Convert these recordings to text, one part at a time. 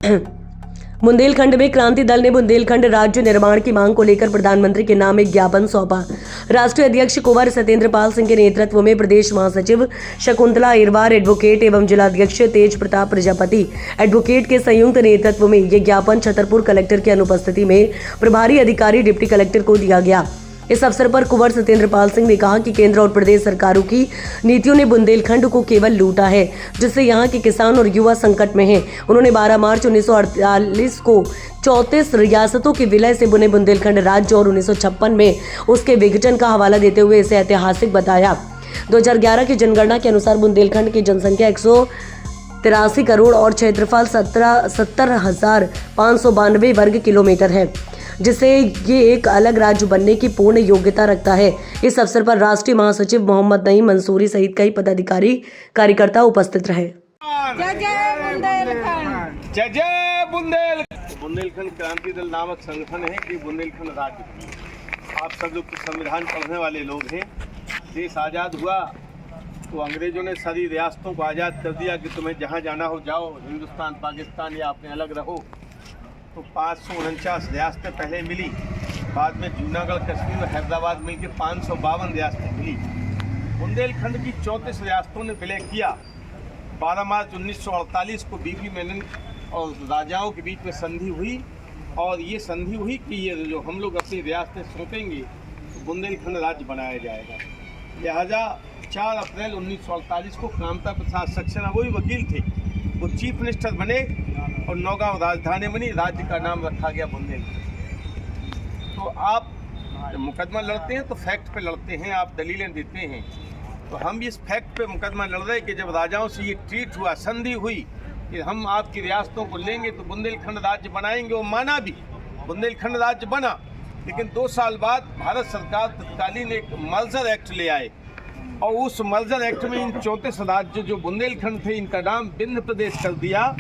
बुंदेलखंड में क्रांति दल ने बुंदेलखंड राज्य निर्माण की मांग को लेकर प्रधानमंत्री के नाम एक ज्ञापन सौंपा। राष्ट्रीय अध्यक्ष कुंवर सत्येंद्र पाल सिंह के नेतृत्व में प्रदेश महासचिव शकुंतला अहिरवार एडवोकेट एवं जिलाध्यक्ष तेज प्रताप प्रजापति एडवोकेट के संयुक्त नेतृत्व में यह ज्ञापन छतरपुर कलेक्टर की अनुपस्थिति में प्रभारी अधिकारी डिप्टी कलेक्टर को दिया गया। इस अवसर पर कुंवर सत्येंद्र पाल सिंह ने कहा कि केंद्र और प्रदेश सरकारों की नीतियों ने बुंदेलखंड को केवल लूटा है, जिससे यहाँ के किसान और युवा संकट में हैं। उन्होंने 12 मार्च 1948 को 34 रियासतों के विलय से बुने बुंदेलखंड राज्य और 1956 में उसके विघटन का हवाला देते हुए इसे ऐतिहासिक बताया। 2011 की जनगणना के अनुसार बुंदेलखंड की जनसंख्या 183 करोड़ और क्षेत्रफल 70,592 वर्ग किलोमीटर है, जिससे ये एक अलग राज्य बनने की पूर्ण योग्यता रखता है। इस अवसर पर राष्ट्रीय महासचिव मोहम्मद नईम मंसूरी सहित कई पदाधिकारी कार्यकर्ता उपस्थित रहे। जय जय बुंदेलखंड, जय जय बुंदेलखंड। बुंदेलखंड क्रांति दल नामक संगठन है कि बुंदेलखंड राज्य। आप सब लोग संविधान पढ़ने वाले लोग हैं। देश आज़ाद हुआ तो अंग्रेजों ने सारी रियासतों को आज़ाद कर दिया कि तुम्हें जहाँ जाना हो जाओ, हिंदुस्तान पाकिस्तान या अपने अलग रहो। तो 549 रियासतें पहले मिली, बाद में जूनागढ़ कश्मीर और हैदराबाद मिलकर 552 रियासतें मिली। बुंदेलखंड की 34 रियासतों ने विलय किया। 12 मार्च 1948 को बीबी मेनन और राजाओं के बीच में संधि हुई, और ये संधि हुई कि ये जो हम लोग अपनी रियासतें सौंपेंगे तो बुंदेलखंड राज्य बनाया जाएगा। लिहाजा 4 अप्रैल 1948 को कामता प्रसाद सक्सेना, वही वकील थे, वो चीफ मिनिस्टर बने और नौगांव राजधानी बनी। राज्य का नाम रखा गया बुंदेलखंड। तो आप मुकदमा लड़ते हैं तो फैक्ट पे लड़ते हैं, आप दलीलें देते हैं। तो हम इस फैक्ट पे मुकदमा लड़ रहे कि जब राजाओं से ये ट्रीट हुआ, संधि हुई कि हम आपकी रियासतों को लेंगे तो बुंदेलखंड राज्य बनाएंगे, वो माना भी, बुंदेलखंड राज्य बना। लेकिन 2 साल बाद भारत सरकार तत्कालीन एक मर्जर एक्ट ले आए, और उस मर्जर एक्ट में इन 34 राज्य जो बुंदेलखंड थे इनका नाम विंध्य प्रदेश कर दिया,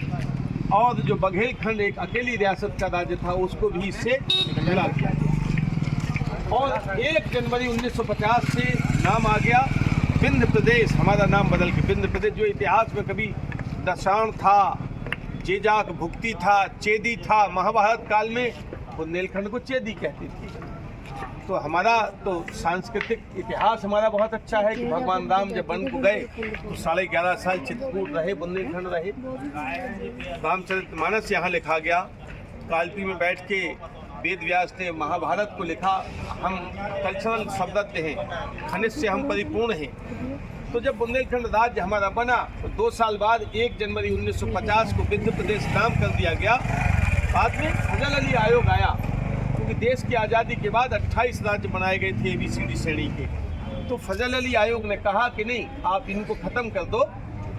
और जो बघेलखंड एक अकेली रियासत का राज्य था उसको भी इससे मिला दिया। और 1 जनवरी 1950 से नाम आ गया विंध्य प्रदेश। हमारा नाम बदल के विंध्य प्रदेश, जो इतिहास में कभी दशाण था, जेजाक भुक्ति था, चेदी था। महाभारत काल में बुंदेलखंड को चेदी कहते थे। तो हमारा तो सांस्कृतिक इतिहास हमारा बहुत अच्छा है कि भगवान राम जब वन को गए तो 11.5 साल चित्रकूट रहे, बुंदेलखंड रहे। रामचरितमानस यहाँ लिखा गया। कालपी में बैठ के वेद व्यास ने महाभारत को लिखा। हम कल्चरल समृद्ध हैं, खनिज से हम परिपूर्ण हैं। तो जब बुंदेलखंड राज्य हमारा बना तो 2 साल बाद 1 जनवरी 1950 को विंध्य प्रदेश नाम कर दिया गया। बाद में फजल अली आयोग आया, क्योंकि देश की आज़ादी के बाद 28 राज्य बनाए गए थे ABCD श्रेणी के। तो फजल अली आयोग ने कहा कि नहीं, आप इनको ख़त्म कर दो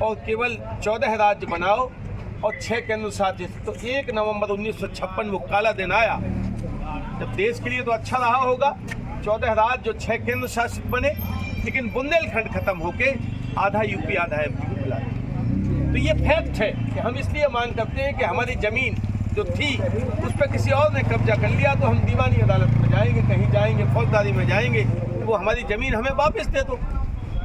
और केवल 14 राज्य बनाओ और 6 केंद्र शासित। तो 1 नवंबर 1956 वो काला दिन आया, जब देश के लिए तो अच्छा रहा होगा 14 राज्य जो 6 केंद्र शासित बने, लेकिन बुंदेलखंड खत्म होके आधा यूपी आधा MP मिला। तो ये फैक्ट है कि हम इसलिए मांग करते हैं कि हमारी ज़मीन जो थी उस पर किसी और ने कब्जा कर लिया, तो हम दीवानी अदालत में जाएंगे, कहीं जाएंगे, फौजदारी में जाएंगे, तो वो हमारी ज़मीन हमें वापस दे दो।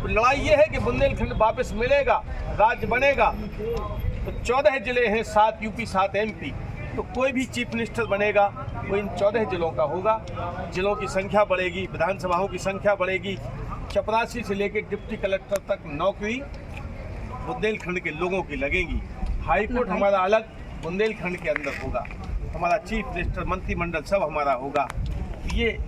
तो लड़ाई ये है कि बुंदेलखंड वापस मिलेगा, राज्य बनेगा। तो 14 जिले हैं, 7 यूपी 7 MP। तो कोई भी चीफ मिनिस्टर बनेगा वो इन 14 जिलों का होगा। जिलों की संख्या बढ़ेगी, विधानसभाओं की संख्या बढ़ेगी। चपरासी से लेकर डिप्टी कलेक्टर तक नौकरी बुंदेलखंड के लोगों की लगेगी। हाईकोर्ट हमारा अलग बुंदेलखंड के अंदर होगा। हमारा चीफ मिनिस्टर, मंत्रिमंडल सब हमारा होगा। ये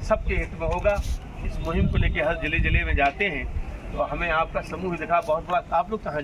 सबके हित में होगा। इस मुहिम को लेकर हर जिले में जाते हैं तो हमें आपका समूह दिखा बहुत बड़ा। आप लोग कहाँ